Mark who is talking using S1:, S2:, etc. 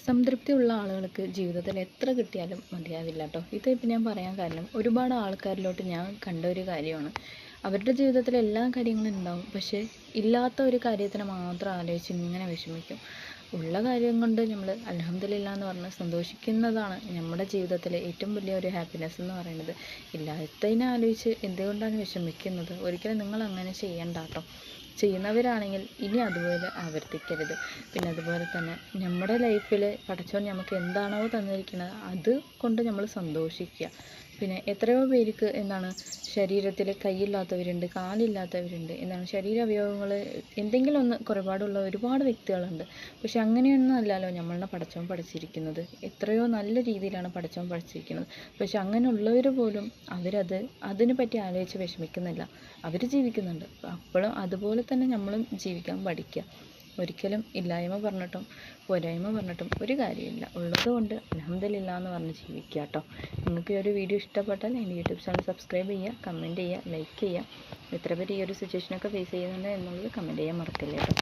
S1: സംതൃപ്തിയുള്ള ആളുകൾക്ക് ജീവിതത്തിൽ എത്ര കിട്ടിയാലും മതിയാവില്ല കേട്ടോ. ഇതിപ്പോൾ ഞാൻ പറയാൻ കാരണം ഒരുപാട് ആൾക്കാരിലോട്ട് ഞാൻ കണ്ട ഒരു കാര്യമാണ്. അവരുടെ ജീവിതത്തിൽ എല്ലാ കാര്യങ്ങളും ഉണ്ടാവും, പക്ഷേ ഇല്ലാത്ത ഒരു കാര്യത്തിന് മാത്രം ആലോചിച്ച് ഇങ്ങനെ വിഷമിക്കും. ഉള്ള കാര്യം കൊണ്ട് നമ്മൾ അൽഹംദുലില്ലാ എന്ന് പറഞ്ഞ് സന്തോഷിക്കുന്നതാണ് നമ്മുടെ ജീവിതത്തിലെ ഏറ്റവും വലിയ ഒരു ഹാപ്പിനെസ് എന്ന് പറയുന്നത്. ഇല്ലാത്തതിനെ ആലോചിച്ച് എന്തുകൊണ്ടാണ് വിഷമിക്കുന്നത്? ഒരിക്കലും നിങ്ങൾ അങ്ങനെ ചെയ്യണ്ട കേട്ടോ. ചെയ്യുന്നവരാണെങ്കിൽ ഇനി അതുപോലെ ആവർത്തിക്കരുത്. പിന്നെ അതുപോലെ തന്നെ നമ്മുടെ ലൈഫിൽ പടച്ചോൻ നമുക്ക് എന്താണോ തന്നിരിക്കുന്നത് അത് കൊണ്ട് നമ്മൾ സന്തോഷിക്കുക. പിന്നെ എത്രയോ പേർക്ക് എന്താണ് ശരീരത്തിൽ കൈയില്ലാത്തവരുണ്ട്, കാലില്ലാത്തവരുണ്ട്, എന്താണ് ശരീരാവയവങ്ങൾ എന്തെങ്കിലും ഒന്ന് കുറപാടുള്ള ഒരുപാട് വ്യക്തികളുണ്ട്. പക്ഷെ അങ്ങനെയൊന്നും അല്ലല്ലോ നമ്മളുടെ പടച്ചോൻ പഠിച്ചിരിക്കുന്നത്. എത്രയോ നല്ല രീതിയിലാണ് പടച്ചോൻ പഠിച്ചിരിക്കുന്നത്. പക്ഷെ അങ്ങനെയുള്ളവർ പോലും അതിനെ പറ്റി ആലോചിച്ച് വിഷമിക്കുന്നില്ല. അവർ ജീവിക്കുന്നുണ്ട്. അപ്പോഴും അതുപോലെ തന്നെ നമ്മളും ജീവിക്കാൻ പഠിക്കുക. ഒരിക്കലും ഇല്ലായ്മ പറഞ്ഞിട്ടും പോരായ്മ പറഞ്ഞിട്ടും ഒരു കാര്യമില്ല. ഉള്ളതുകൊണ്ട് അൽഹംദുലില്ലാ എന്ന് പറഞ്ഞ് ജീവിക്കുക കേട്ടോ. നിങ്ങൾക്ക് ഈ ഒരു വീഡിയോ ഇഷ്ടപ്പെട്ടാൽ എൻ്റെ യൂട്യൂബ് ചാനൽ സബ്സ്ക്രൈബ് ചെയ്യുക, കമൻറ്റ് ചെയ്യുക, ലൈക്ക് ചെയ്യുക. എത്ര പേര് ഈ ഒരു സിറ്റുവേഷനൊക്കെ ഫേസ് ചെയ്യുന്നുണ്ട് എന്നുള്ളത് കമൻറ്റ് ചെയ്യാൻ മറക്കല്ലേ കേട്ടോ.